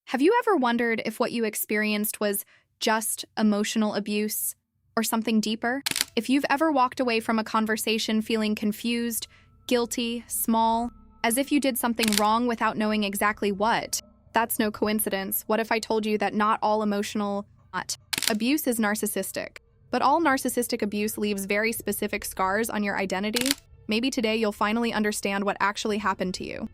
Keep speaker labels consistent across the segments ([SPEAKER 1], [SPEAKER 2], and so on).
[SPEAKER 1] Have you ever wondered if what you experienced was just emotional abuse or something deeper? If you've ever walked away from a conversation feeling confused, guilty, small, as if you did something wrong without knowing exactly what, that's no coincidence. What if I told you that not all emotional abuse is narcissistic, but all narcissistic abuse leaves very specific scars on your identity? Maybe today you'll finally understand what actually happened to you.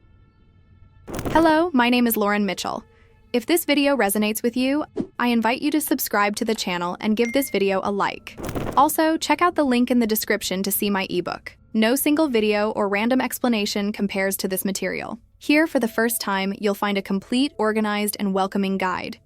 [SPEAKER 1] Hello, my name is Lauren Mitchell. If this video resonates with you, I invite you to subscribe to the channel and give this video a like. Also, check out the link in the description to see my ebook. No single video or random explanation compares to this material. Here, for the first time, you'll find a complete, organized, and welcoming guide.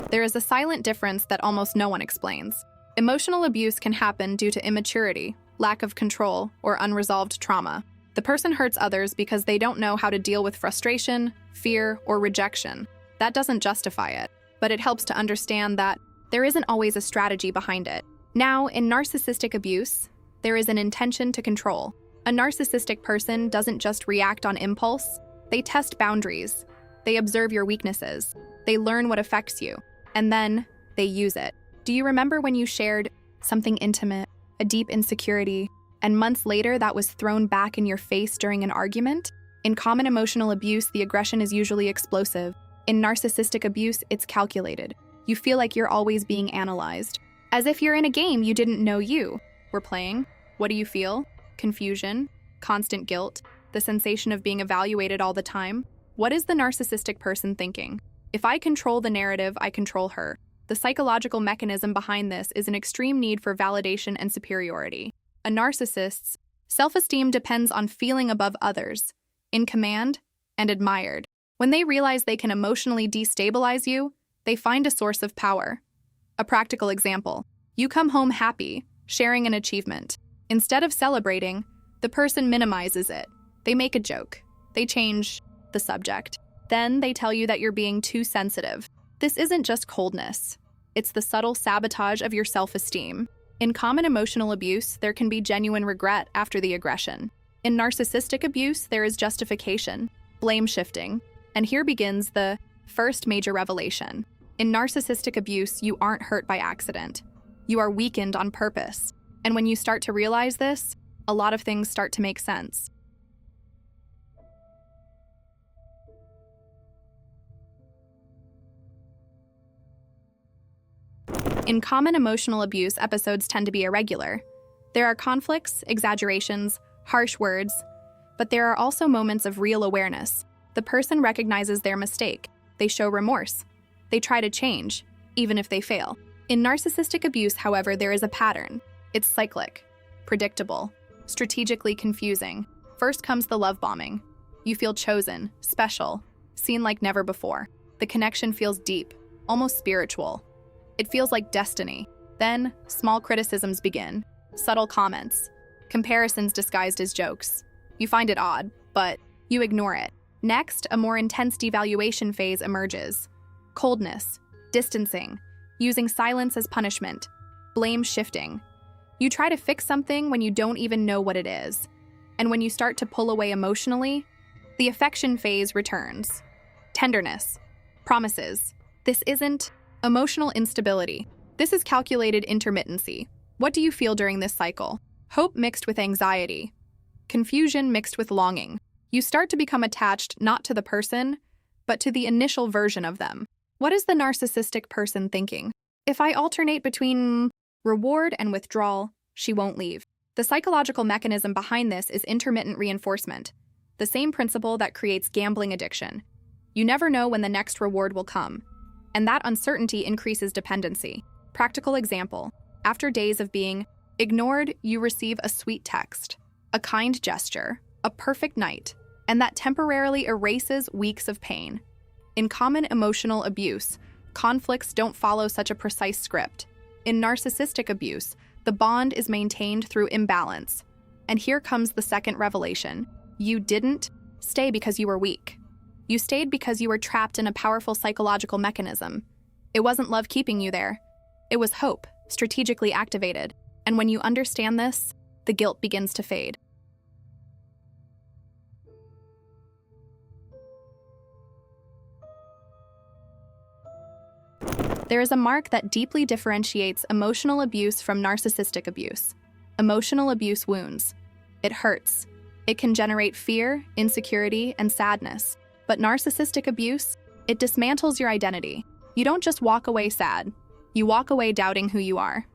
[SPEAKER 1] There is a silent difference that almost no one explains. Emotional abuse can happen due to immaturity, lack of control, or unresolved trauma. The person hurts others because they don't know how to deal with frustration, fear, or rejection. That doesn't justify it, but it helps to understand that there isn't always a strategy behind it. Now, in narcissistic abuse, there is an intention to control. A narcissistic person doesn't just react on impulse. They test boundaries. They observe your weaknesses. They learn what affects you, and then they use it. Do you remember when you shared something intimate, a deep insecurity, and months later that was thrown back in your face during an argument? In common emotional abuse, the aggression is usually explosive. In narcissistic abuse, it's calculated. You feel like you're always being analyzed. As if you're in a game you didn't know you were playing. What do you feel? Confusion, constant guilt, the sensation of being evaluated all the time. What is the narcissistic person thinking? If I control the narrative, I control her. The psychological mechanism behind this is an extreme need for validation and superiority. A narcissist's self-esteem depends on feeling above others, in command, and admired. When they realize they can emotionally destabilize you, they find a source of power. A practical example: you come home happy, sharing an achievement. Instead of celebrating, the person minimizes it. They make a joke. They change the subject. Then they tell you that you're being too sensitive. This isn't just coldness. It's the subtle sabotage of your self-esteem. In common emotional abuse, there can be genuine regret after the aggression. In narcissistic abuse, there is justification, blame shifting. And here begins the first major revelation. In narcissistic abuse, you aren't hurt by accident. You are weakened on purpose. And when you start to realize this, a lot of things start to make sense. In common emotional abuse, episodes tend to be irregular. There are conflicts, exaggerations, harsh words, but there are also moments of real awareness. The person recognizes their mistake. They show remorse. They try to change, even if they fail. In narcissistic abuse, however, there is a pattern. It's cyclic, predictable, strategically confusing. First comes the love bombing. You feel chosen, special, seen like never before. The connection feels deep, almost spiritual. It feels like destiny. Then, small criticisms begin. Subtle comments. Comparisons disguised as jokes. You find it odd, but you ignore it. Next, a more intense devaluation phase emerges. Coldness, distancing, using silence as punishment, blame shifting. You try to fix something when you don't even know what it is. And when you start to pull away emotionally, the affection phase returns. Tenderness, promises. This isn't emotional instability. This is calculated intermittency. What do you feel during this cycle? Hope mixed with anxiety. Confusion mixed with longing. You start to become attached not to the person, but to the initial version of them. What is the narcissistic person thinking? If I alternate between reward and withdrawal, she won't leave. The psychological mechanism behind this is intermittent reinforcement, the same principle that creates gambling addiction. You never know when the next reward will come, and that uncertainty increases dependency. Practical example: after days of being ignored, you receive a sweet text, a kind gesture, a perfect night, and that temporarily erases weeks of pain. In common emotional abuse, conflicts don't follow such a precise script. In narcissistic abuse, the bond is maintained through imbalance. And here comes the second revelation. You didn't stay because you were weak. You stayed because you were trapped in a powerful psychological mechanism. It wasn't love keeping you there. It was hope, strategically activated. And when you understand this, the guilt begins to fade. There is a mark that deeply differentiates emotional abuse from narcissistic abuse. Emotional abuse wounds. It hurts. It can generate fear, insecurity, and sadness. But narcissistic abuse, it dismantles your identity. You don't just walk away sad. You walk away doubting who you are.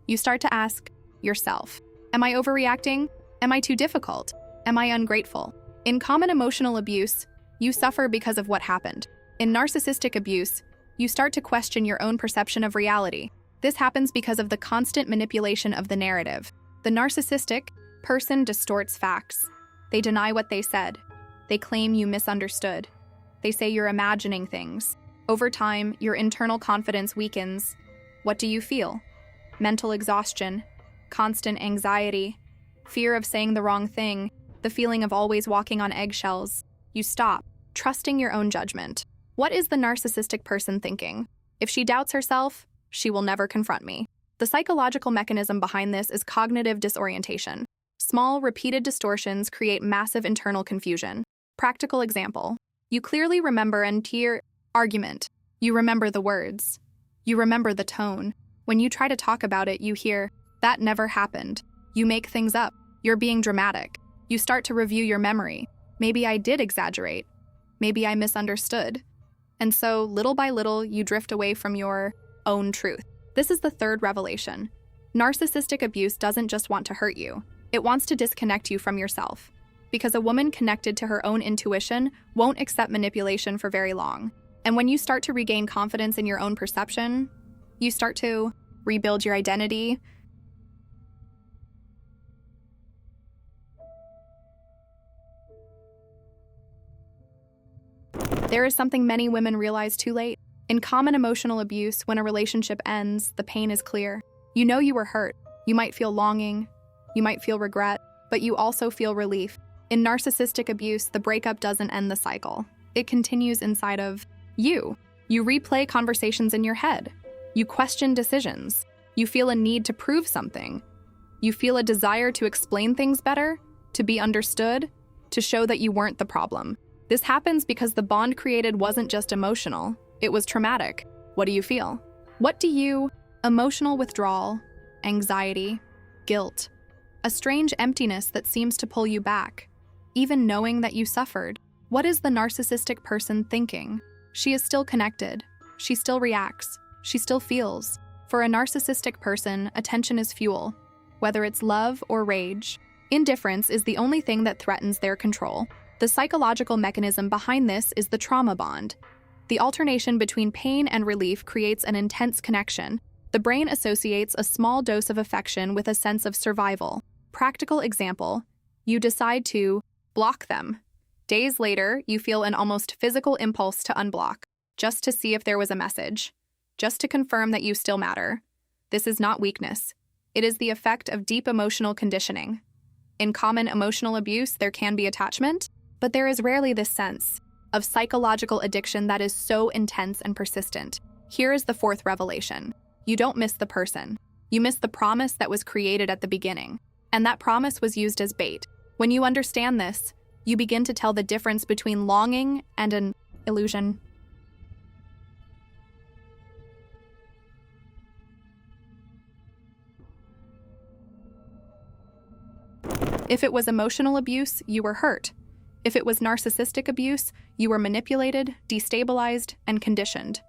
[SPEAKER 1] You start to ask yourself, am I overreacting? Am I too difficult? Am I ungrateful? In common emotional abuse, you suffer because of what happened. In narcissistic abuse, you start to question your own perception of reality. This happens because of the constant manipulation of the narrative. The narcissistic person distorts facts. They deny what they said. They claim you misunderstood. They say you're imagining things. Over time, your internal confidence weakens. What do you feel? Mental exhaustion, constant anxiety, fear of saying the wrong thing, the feeling of always walking on eggshells. You stop trusting your own judgment. What is the narcissistic person thinking? If she doubts herself, she will never confront me. The psychological mechanism behind this is cognitive disorientation. Small, repeated distortions create massive internal confusion. Practical example. You clearly remember an entire argument. You remember the words. You remember the tone. When you try to talk about it, you hear, that never happened. You make things up. You're being dramatic. You start to review your memory. Maybe I did exaggerate. Maybe I misunderstood. And so, little by little, you drift away from your own truth. This is the third revelation. Narcissistic abuse doesn't just want to hurt you. It wants to disconnect you from yourself. Because a woman connected to her own intuition won't accept manipulation for very long. And when you start to regain confidence in your own perception, you start to rebuild your identity. There is something many women realize too late. In common emotional abuse, when a relationship ends, the pain is clear. You know you were hurt. You might feel longing. You might feel regret, but you also feel relief. In narcissistic abuse, the breakup doesn't end the cycle. It continues inside of you. You replay conversations in your head. You question decisions. You feel a need to prove something. You feel a desire to explain things better, to be understood, to show that you weren't the problem. This happens because the bond created wasn't just emotional, it was traumatic. What do you feel? Emotional withdrawal, anxiety, guilt, a strange emptiness that seems to pull you back, even knowing that you suffered. What is the narcissistic person thinking? She is still connected. She still reacts. She still feels. For a narcissistic person, attention is fuel, whether it's love or rage. Indifference is the only thing that threatens their control. The psychological mechanism behind this is the trauma bond. The alternation between pain and relief creates an intense connection. The brain associates a small dose of affection with a sense of survival. Practical example, you decide to block them. Days later, you feel an almost physical impulse to unblock, just to see if there was a message, just to confirm that you still matter. This is not weakness. It is the effect of deep emotional conditioning. In common emotional abuse, there can be attachment, but there is rarely this sense of psychological addiction that is so intense and persistent. Here is the fourth revelation. You don't miss the person. You miss the promise that was created at the beginning. And that promise was used as bait. When you understand this, you begin to tell the difference between longing and an illusion. If it was emotional abuse, you were hurt. If it was narcissistic abuse, you were manipulated, destabilized, and conditioned.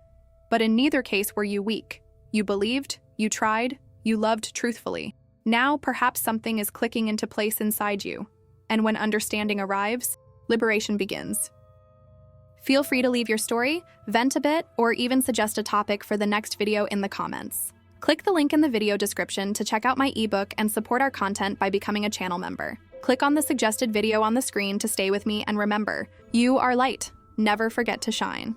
[SPEAKER 1] But in neither case were you weak. You believed, you tried, you loved truthfully. Now, perhaps something is clicking into place inside you. And when understanding arrives, liberation begins. Feel free to leave your story, vent a bit, or even suggest a topic for the next video in the comments. Click the link in the video description to check out my ebook and support our content by becoming a channel member. Click on the suggested video on the screen to stay with me, and remember, you are light. Never forget to shine.